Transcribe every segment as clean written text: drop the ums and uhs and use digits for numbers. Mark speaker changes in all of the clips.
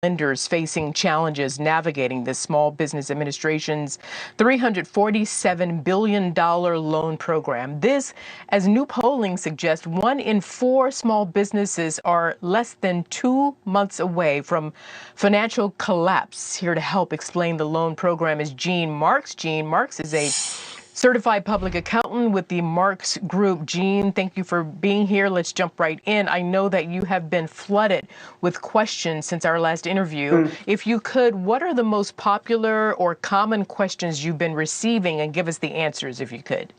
Speaker 1: lenders facing challenges navigating the Small Business Administration's $347 billion loan program. This, as new polling suggests, 1 in 4 small businesses are less than 2 months away from financial collapse. Here to help explain the loan program is Gene Marks. Gene Marks is a certified public accountant with the Marks Group. Gene, thank you for being here. Let's jump right in. I know that you have been flooded with questions since our last interview. If you could, what are the most popular or common questions you've been receiving, and give us the answers if you could?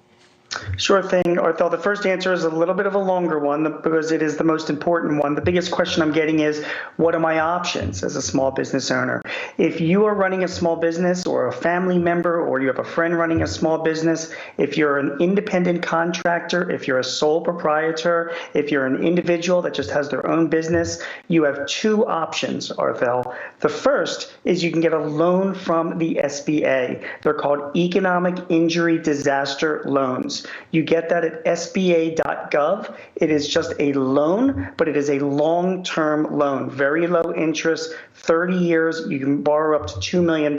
Speaker 2: Sure thing, Arthel. The first answer is a little bit of a longer one because it is the most important one. The biggest question I'm getting is, what are my options as a small business owner? If you are running a small business or a family member or you have a friend running a small business, if you're an independent contractor, if you're a sole proprietor, if you're an individual that just has their own business, you have 2 options, Arthel. The first is you can get a loan from the SBA. They're called Economic Injury Disaster Loans. You get that at SBA.gov. It is just a loan, but it is a long-term loan, very low interest, 30 years. You can borrow up to $2 million,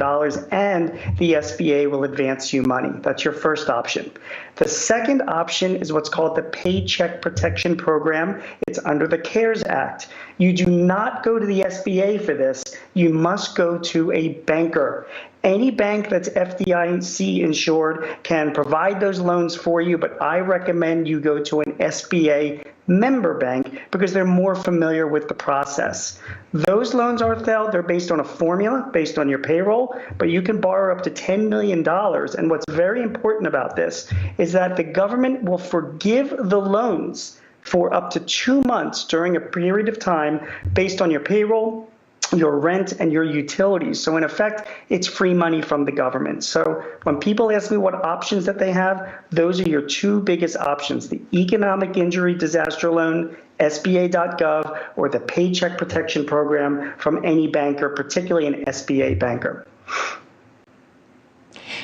Speaker 2: and the SBA will advance you money. That's your first option. The second option is what's called the Paycheck Protection Program. It's under the CARES Act. You do not go to the SBA for this. You must go to a banker. Any bank that's FDIC insured can provide those loans for you, but I recommend you go to an SBA member bank because they're more familiar with the process. Those loans, Arthel, they're based on a formula, based on your payroll, but you can borrow up to $10 million. And what's very important about this is that the government will forgive the loans for up to 2 months during a period of time based on your payroll, your rent, and your utilities. So in effect, it's free money from the government. So when people ask me what options that they have, those are your 2 biggest options: the Economic Injury Disaster Loan, SBA.gov, or the Paycheck Protection Program from any banker, particularly an SBA banker.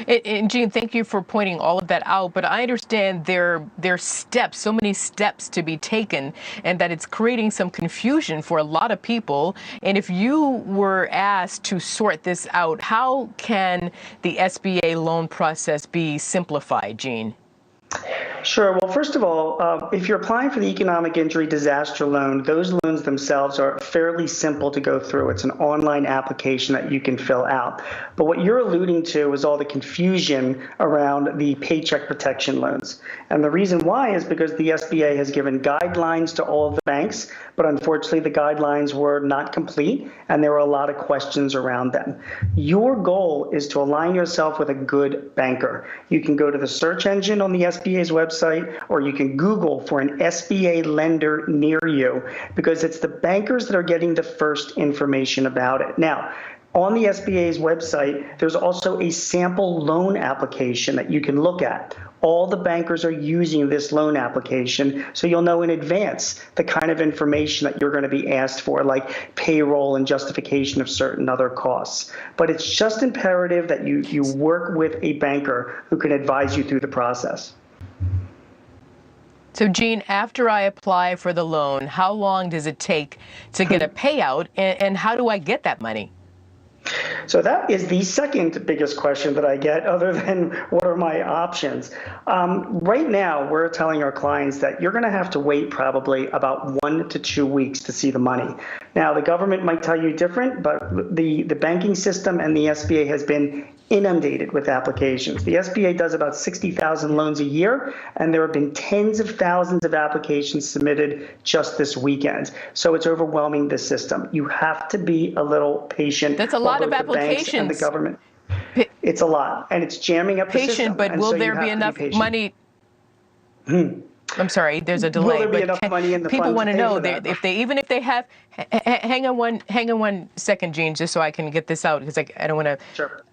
Speaker 1: And Gene, thank you for pointing all of that out. But I understand there are steps, so many steps to be taken, and that it's creating some confusion for a lot of people. And if you were asked to sort this out, how can the SBA loan process be simplified, Gene?
Speaker 2: Sure. Well, first of all, if you're applying for the Economic Injury Disaster Loan, those loans themselves are fairly simple to go through. It's an online application that you can fill out. But what you're alluding to is all the confusion around the Paycheck Protection loans. And the reason why is because the SBA has given guidelines to all of the banks, but unfortunately the guidelines were not complete, and there were a lot of questions around them. Your goal is to align yourself with a good banker. You can go to the search engine on the SBA's website, or you can Google for an SBA lender near you, because it's the bankers that are getting the first information about it. Now, on the SBA's website, there's also a sample loan application that you can look at. All the bankers are using this loan application, so you'll know in advance the kind of information that you're going to be asked for, like payroll and justification of certain other costs. But it's just imperative that you work with a banker who can advise you through the process.
Speaker 1: So, Gene, after I apply for the loan, how long does it take to get a payout, and how do I get that money?
Speaker 2: So that is the second biggest question that I get, other than what are my options. Right now, we're telling our clients that you're going to have to wait probably about 1 to 2 weeks to see the money. Now, the government might tell you different, but the banking system and the SBA has been inundated with applications. The SBA does about 60,000 loans a year, and there have been tens of thousands of applications submitted just this weekend. So it's overwhelming the system. You have to be a little patient.
Speaker 1: That's a lot of applications.
Speaker 2: The banks and the government. It's a lot, and it's jamming up the system.
Speaker 1: But will there be enough money? I'm sorry, there's a delay.
Speaker 2: Will there be enough money in the
Speaker 1: people want to know
Speaker 2: if
Speaker 1: they have. Hang on one second, Gene, just so I can get this out, because I don't want to.
Speaker 2: Sure.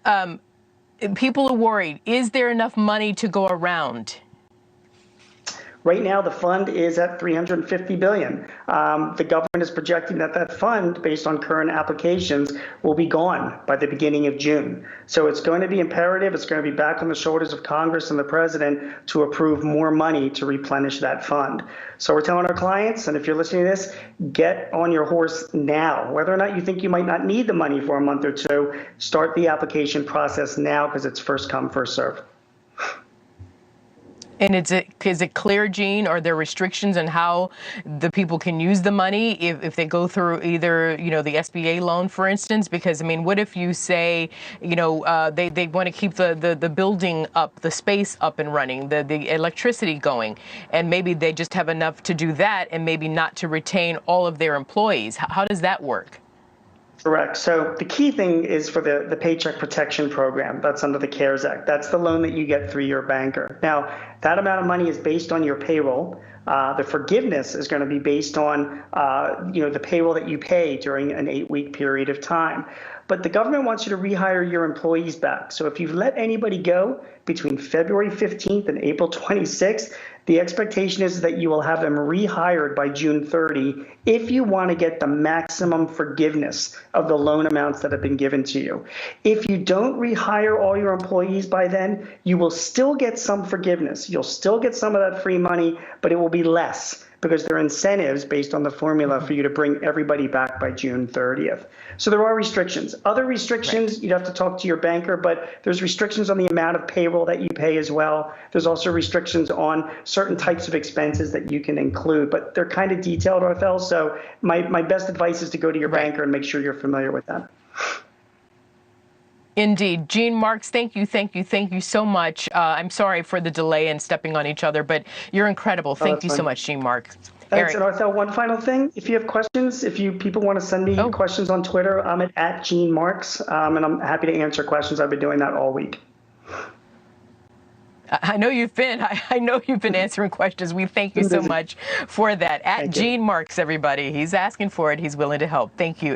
Speaker 1: People are worried. Is there enough money to go around?
Speaker 2: Right now, the fund is at $350 billion. The government is projecting that that fund, based on current applications, will be gone by the beginning of June. So it's going to be imperative. It's going to be back on the shoulders of Congress and the president to approve more money to replenish that fund. So we're telling our clients, and if you're listening to this, get on your horse now. Whether or not you think you might not need the money for a month or two, start the application process now because it's first come, first serve.
Speaker 1: And is it clear, Gene? Are there restrictions on how the people can use the money if they go through either, the SBA loan, for instance? Because, I mean, what if you say, they want to keep the building up, the space up and running, the electricity going, and maybe they just have enough to do that and maybe not to retain all of their employees? How does that work?
Speaker 2: Correct. So the key thing is for the Paycheck Protection Program. That's under the CARES Act. That's the loan that you get through your banker. Now, that amount of money is based on your payroll. The forgiveness is going to be based on, the payroll that you pay during an 8-week period of time. But the government wants you to rehire your employees back. So if you've let anybody go between February 15th and April 26th, the expectation is that you will have them rehired by June 30 if you want to get the maximum forgiveness of the loan amounts that have been given to you. If you don't rehire all your employees by then, you will still get some forgiveness. You'll still get some of that free money, but it will be less because there are incentives based on the formula for you to bring everybody back by June 30th. So there are restrictions. Other restrictions, right, you'd have to talk to your banker, but there's restrictions on the amount of payroll that you pay as well. There's also restrictions on certain types of expenses that you can include, but they're kind of detailed, Arthel. So my best advice is to go to your banker and make sure you're familiar with them.
Speaker 1: Indeed. Gene Marks, thank you so much. I'm sorry for the delay in stepping on each other, but you're incredible. Thank you so much, Gene Marks.
Speaker 2: Thanks. And Arthel, one final thing. If you have questions, people want to send me questions on Twitter, I'm at Gene Marks, and I'm happy to answer questions. I've been doing that all week.
Speaker 1: I know you've been answering questions. We thank you so much for that. At Gene Marks, everybody. He's asking for it. He's willing to help. Thank you.